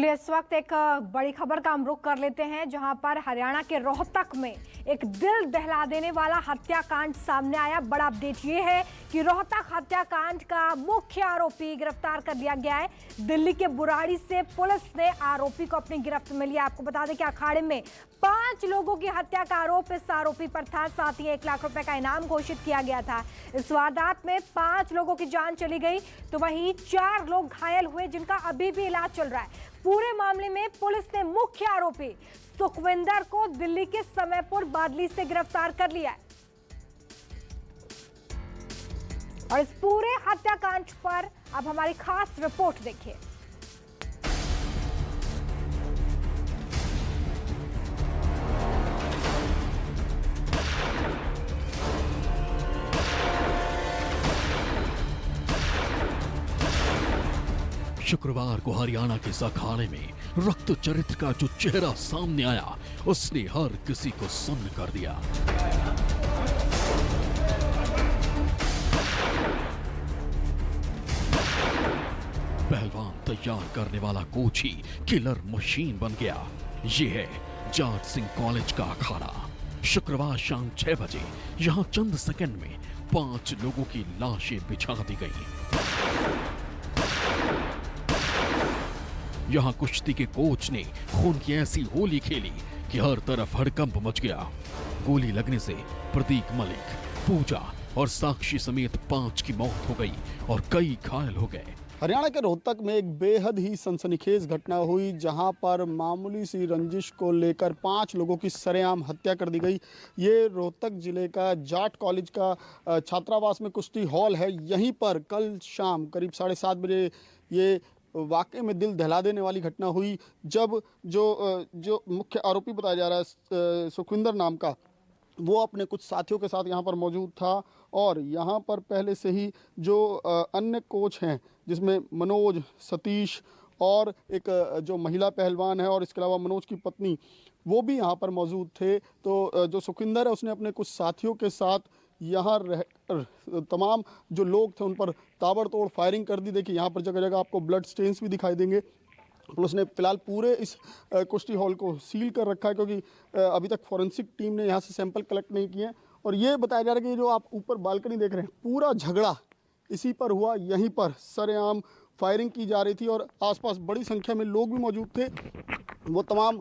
इस वक्त एक बड़ी खबर का हम रुख कर लेते हैं, जहां पर हरियाणा के रोहतक में एक दिल दहला देने वाला हत्याकांड सामने आया। बड़ा अपडेट ये है कि रोहतक हत्याकांड का मुख्य आरोपी गिरफ्तार कर लिया गया है। दिल्ली के बुराड़ी से पुलिस ने आरोपी को अपनी गिरफ्त में लिया। आपको बता दें कि अखाड़े में 5 लोगों की हत्या का आरोप इस आरोपी पर था। साथ ही 1 लाख रुपए का इनाम घोषित किया गया था। इस वारदात में 5 लोगों की जान चली गई, तो वहीं 4 लोग घायल हुए, जिनका अभी भी इलाज चल रहा है। पूरे मामले में पुलिस ने मुख्य आरोपी सुखविंदर को दिल्ली के समयपुर बादली से गिरफ्तार कर लिया है। और इस पूरे हत्याकांड पर अब हमारी खास रिपोर्ट देखिए। शुक्रवार को हरियाणा के इस अखाड़े में रक्त चरित्र का जो चेहरा सामने आया, उसने हर किसी को सुन्न कर दिया। पहलवान तैयार करने वाला कोच ही किलर मशीन बन गया। ये है जाट सिंह कॉलेज का अखाड़ा। शुक्रवार शाम 6 बजे यहां चंद सेकंड में 5 लोगों की लाशें बिछा दी गई। यहां कुश्ती के कोच ने खून की ऐसी होली खेली कि हर तरफ हड़कंप मच गया। गोली लगने से प्रतीक मलिक, पूजा और साक्षी समेत 5 की मौत हो गई और कई घायल हो गए। हरियाणा के रोहतक में एक बेहद ही सनसनीखेज घटना हुई, जहां पर मामूली सी रंजिश को लेकर 5 लोगों की सरेआम हत्या कर दी गई। ये रोहतक जिले का जाट कॉलेज का छात्रावास में कुश्ती हॉल है। यहीं पर कल शाम करीब 7:30 बजे ये वाकई में दिल दहला देने वाली घटना हुई, जब जो मुख्य आरोपी बताया जा रहा है सुखविंदर नाम का, वो अपने कुछ साथियों के साथ यहाँ पर मौजूद था। और यहाँ पर पहले से ही जो अन्य कोच हैं, जिसमें मनोज, सतीश और एक जो महिला पहलवान है और इसके अलावा मनोज की पत्नी, वो भी यहाँ पर मौजूद थे। तो जो सुखविंदर है, उसने अपने कुछ साथियों के साथ यहाँ रहकर तमाम जो लोग थे उन पर ताबड़तोड़ फायरिंग कर दी। देखिए यहाँ पर जगह जगह आपको ब्लड स्टेन्स भी दिखाई देंगे। पुलिस ने फिलहाल पूरे इस कुश्ती हॉल को सील कर रखा है, क्योंकि अभी तक फॉरेंसिक टीम ने यहाँ से सैंपल कलेक्ट नहीं किए। और ये बताया जा रहा है कि जो आप ऊपर बालकनी देख रहे हैं, पूरा झगड़ा इसी पर हुआ। यहीं पर सरेआम फायरिंग की जा रही थी और आसपास बड़ी संख्या में लोग भी मौजूद थे। वो तमाम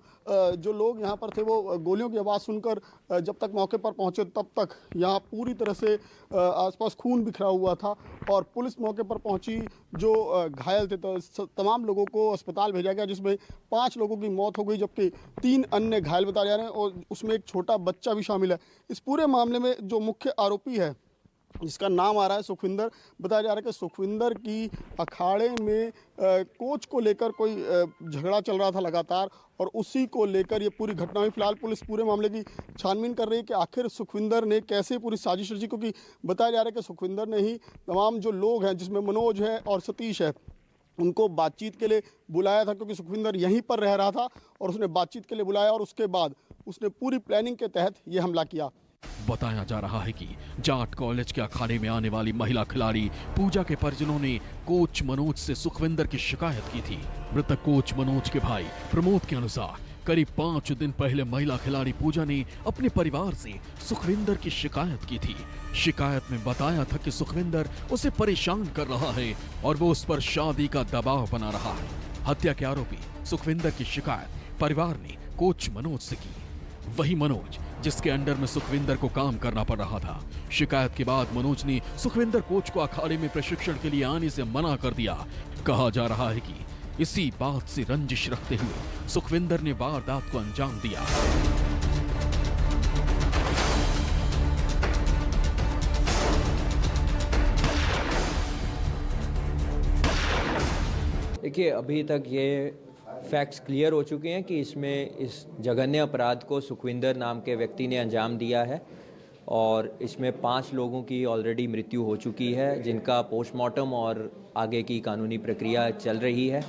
जो लोग यहाँ पर थे, वो गोलियों की आवाज़ सुनकर जब तक मौके पर पहुँचे तब तक यहाँ पूरी तरह से आसपास खून बिखरा हुआ था। और पुलिस मौके पर पहुँची, जो घायल थे तो तमाम लोगों को अस्पताल भेजा गया, जिसमें 5 लोगों की मौत हो गई, जबकि 3 अन्य घायल बताए जा रहे हैं और उसमें एक छोटा बच्चा भी शामिल है। इस पूरे मामले में जो मुख्य आरोपी है, जिसका नाम आ रहा है सुखविंदर, बताया जा रहा है कि सुखविंदर की अखाड़े में कोच को लेकर कोई झगड़ा चल रहा था लगातार, और उसी को लेकर ये पूरी घटना हुई। फिलहाल पुलिस पूरे मामले की छानबीन कर रही है कि आखिर सुखविंदर ने कैसे पूरी साजिश रची, क्योंकि बताया जा रहा है कि सुखविंदर ने ही तमाम जो लोग हैं, जिसमें मनोज है और सतीश है, उनको बातचीत के लिए बुलाया था, क्योंकि सुखविंदर यहीं पर रह रहा था और उसने बातचीत के लिए बुलाया और उसके बाद उसने पूरी प्लानिंग के तहत ये हमला किया। बताया जा रहा है कि जाट कॉलेज के अखाड़े में आने वाली महिला खिलाड़ी पूजा के परिजनों ने कोच मनोज से सुखविंदर की शिकायत की थी। मृतक कोच मनोज के भाई प्रमोद के अनुसार करीब 5 दिन पहले महिला खिलाड़ी पूजा ने अपने परिवार से सुखविंदर की शिकायत की थी। शिकायत में बताया था कि सुखविंदर उसे परेशान कर रहा है और वो उस पर शादी का दबाव बना रहा है। हत्या के आरोपी सुखविंदर की शिकायत परिवार ने कोच मनोज से की। वही मनोज, जिसके अंडर में सुखविंदर को काम करना पड़ रहा था, शिकायत के बाद मनोज ने सुखविंदर कोच को अखाड़े में प्रशिक्षण के लिए आने से मना कर दिया। कहा जा रहा है कि इसी बात से रंजिश रखते हुए सुखविंदर ने वारदात को अंजाम दिया। देखिए, अभी तक ये फैक्ट्स क्लियर हो चुके हैं कि इसमें इस जघन्य अपराध को सुखविंदर नाम के व्यक्ति ने अंजाम दिया है और इसमें 5 लोगों की ऑलरेडी मृत्यु हो चुकी है, जिनका पोस्टमार्टम और आगे की कानूनी प्रक्रिया चल रही है।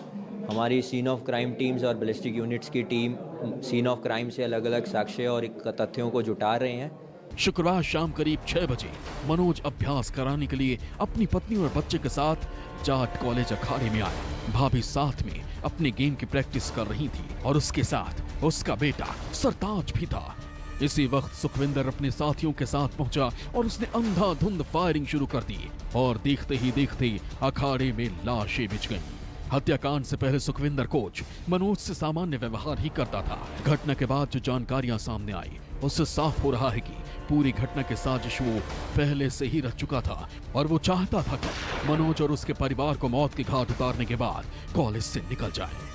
हमारी सीन ऑफ क्राइम टीम्स और बैलिस्टिक यूनिट्स की टीम सीन ऑफ क्राइम से अलग अलग साक्ष्य और तथ्यों को जुटा रहे हैं। शुक्रवार शाम करीब 6 बजे मनोज अभ्यास कराने के लिए अपनी पत्नी और बच्चे के साथ जाट कॉलेज अखाड़े में आए। भाभी साथ में अपने गेम की प्रैक्टिस कर रही थी और उसके साथ उसका बेटा सरताज भी था। इसी वक्त सुखविंदर अपने साथियों के साथ पहुंचा और उसने अंधाधुंध फायरिंग शुरू कर दी और देखते ही देखते अखाड़े में लाशें बिछ गईं। हत्याकांड से पहले सुखविंदर कोच मनोज से सामान्य व्यवहार ही करता था। घटना के बाद जो जानकारियां सामने आई उससे साफ हो रहा है कि पूरी घटना की साजिश वो पहले से ही रच चुका था और वो चाहता था कि मनोज और उसके परिवार को मौत के घाट उतारने के बाद कॉलेज से निकल जाए।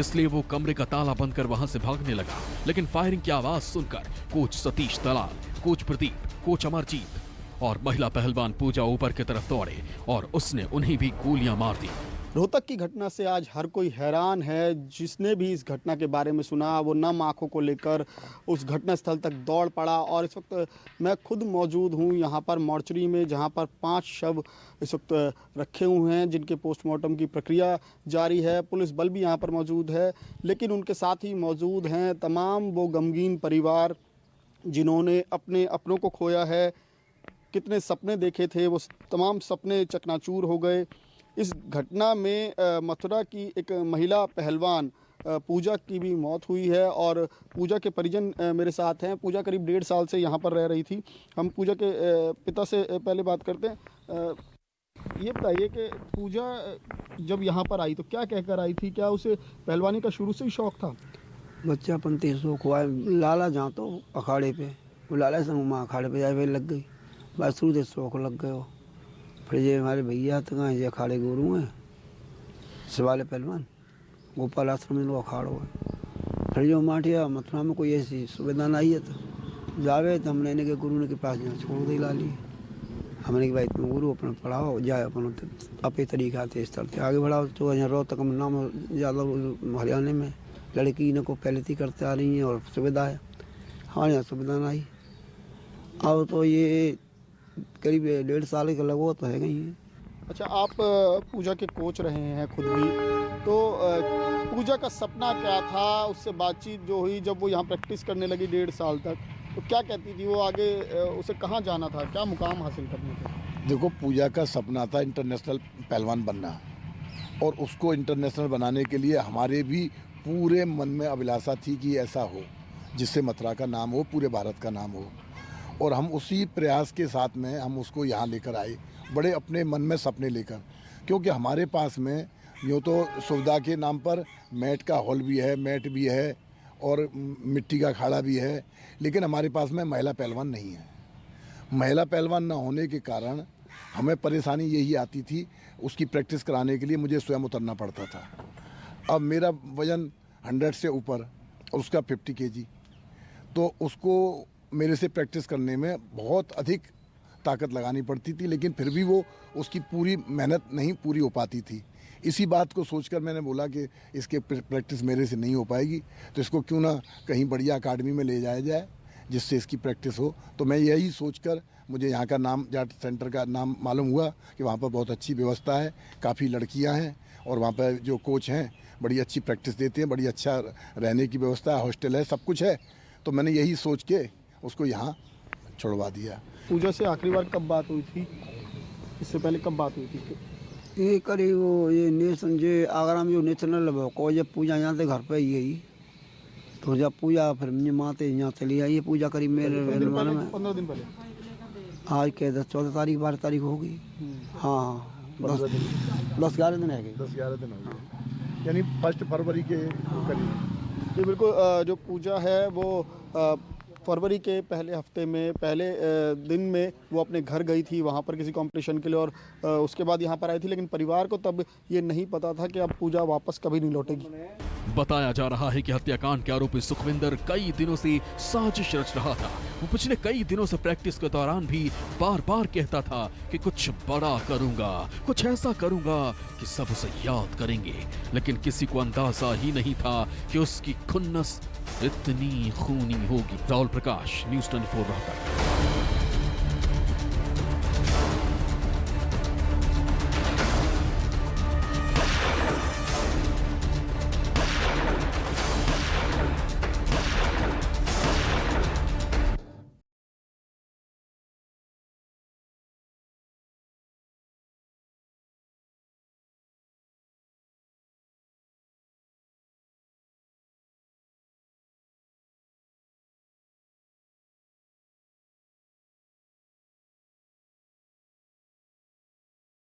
इसलिए वो कमरे का ताला बंद कर वहां से भागने लगा, लेकिन फायरिंग की आवाज सुनकर कोच सतीश दलाल, कोच प्रदीप, कोच अमरजीत और महिला पहलवान पूजा ऊपर की तरफ दौड़े और उसने उन्हें भी गोलियां मार दी। रोहतक की घटना से आज हर कोई हैरान है। जिसने भी इस घटना के बारे में सुना वो नम आंखों को लेकर उस घटना स्थल तक दौड़ पड़ा। और इस वक्त मैं खुद मौजूद हूँ यहाँ पर मॉर्चरी में, जहाँ पर 5 शव इस वक्त रखे हुए हैं जिनके पोस्टमार्टम की प्रक्रिया जारी है। पुलिस बल भी यहाँ पर मौजूद है, लेकिन उनके साथ ही मौजूद हैं तमाम वो गमगीन परिवार जिन्होंने अपने अपनों को खोया है। कितने सपने देखे थे, वो तमाम सपने चकनाचूर हो गए। इस घटना में मथुरा की एक महिला पहलवान पूजा की भी मौत हुई है और पूजा के परिजन मेरे साथ हैं। पूजा करीब 1.5 साल से यहाँ पर रह रही थी। हम पूजा के पिता से पहले बात करते हैं। ये बताइए कि पूजा जब यहाँ पर आई तो क्या कहकर आई थी? क्या उसे पहलवानी का शुरू से ही शौक था? बच्चापन ते शौक हुआ, लाला जहाँ तो अखाड़े पे वो लाला संग माँ अखाड़े पे जाए लग गई, बस शुरू से शौक लग गए हो। फिर ये हमारे भैया तो कहाँ ये अखाड़े गुरु हैं शिवाले पहलवान, गोपाल आश्रम में लोग अखाड़ो है। फिर जो माटिया मथुरा में कोई ऐसी सुविधा नहीं है तो जावे तो हमने इन्हें के गुरु ने के पास यहाँ छोड़ दी ला ली। हमने कि भाई तुम गुरु अपना पढ़ाओ, जाए अपन अपने तरीका से इस तरह से आगे बढ़ाओ। तो यहाँ रोहतक में नाम ज़्यादा हरियाणा में लड़की इन्हें को पहले थी करते आ रही हैं और सुविधा है। हमारे यहाँ सुविधा नहीं। अब तो ये करीब 1.5 साल का लगो तो है गई है। अच्छा, आप पूजा के कोच रहे हैं खुद भी, तो पूजा का सपना क्या था? उससे बातचीत जो हुई जब वो यहाँ प्रैक्टिस करने लगी 1.5 साल तक, तो क्या कहती थी वो? आगे उसे कहाँ जाना था, क्या मुकाम हासिल करने थे? देखो, पूजा का सपना था इंटरनेशनल पहलवान बनना, और उसको इंटरनेशनल बनाने के लिए हमारे भी पूरे मन में अभिलाषा थी कि ऐसा हो जिससे मथुरा का नाम हो, पूरे भारत का नाम हो। और हम उसी प्रयास के साथ में हम उसको यहाँ लेकर आए, बड़े अपने मन में सपने लेकर। क्योंकि हमारे पास में यूँ तो सुविधा के नाम पर मैट का हॉल भी है, मैट भी है और मिट्टी का अखाड़ा भी है, लेकिन हमारे पास में महिला पहलवान नहीं है। महिला पहलवान न होने के कारण हमें परेशानी यही आती थी, उसकी प्रैक्टिस कराने के लिए मुझे स्वयं उतरना पड़ता था। अब मेरा वज़न 100 से ऊपर और उसका 50 kg, तो उसको मेरे से प्रैक्टिस करने में बहुत अधिक ताकत लगानी पड़ती थी, लेकिन फिर भी वो उसकी पूरी मेहनत नहीं पूरी हो पाती थी। इसी बात को सोचकर मैंने बोला कि इसके प्रैक्टिस मेरे से नहीं हो पाएगी, तो इसको क्यों ना कहीं बढ़िया अकाडमी में ले जाया जाए जिससे इसकी प्रैक्टिस हो। तो मैं यही सोचकर, मुझे यहाँ का नाम, जाट सेंटर का नाम मालूम हुआ कि वहाँ पर बहुत अच्छी व्यवस्था है, काफ़ी लड़कियाँ हैं और वहाँ पर जो कोच हैं बड़ी अच्छी प्रैक्टिस देते हैं, बड़ी अच्छा रहने की व्यवस्था है, हॉस्टल है, सब कुछ है। तो मैंने यही सोच के उसको यहाँ छोड़वा दिया। पूजा से आखिरी बार कब बात हुई थी? इससे पहले कब बात हुई थी? ये करीब वो ये नेशन जो आगरा में जो नेशनल को जब पूजा यहाँ से घर पे ही गई, तो जब पूजा फिर माते यहाँ चली आई। पूजा करीब मेरे में 15 दिन पहले। आज के 14 तारीख 12 तारीख हो गई। हाँ, 10-11 दिन रह गए। 10-11 दिन हो गए, यानी 1 फरवरी के करीब। जी बिल्कुल। जो पूजा है वो फरवरी के पहले हफ्ते में, पहले दिन में वो अपने घर गई थी वहाँ पर किसी कंपटीशन के लिए, और उसके बाद यहाँ पर आई थी। लेकिन परिवार को तब ये नहीं पता था कि अब पूजा वापस कभी नहीं लौटेगी। बताया जा रहा है कि हत्याकांड के आरोपी सुखविंदर कई दिनों से साजिश रच रहा था। वो पिछले कई दिनों से प्रैक्टिस के दौरान भी बार बार कहता था कि कुछ बड़ा करूंगा, कुछ ऐसा करूंगा कि सब उसे याद करेंगे, लेकिन किसी को अंदाजा ही नहीं था कि उसकी खुन्नस इतनी खूनी होगी। राहुल प्रकाश, न्यूज़ 24 रोहतक।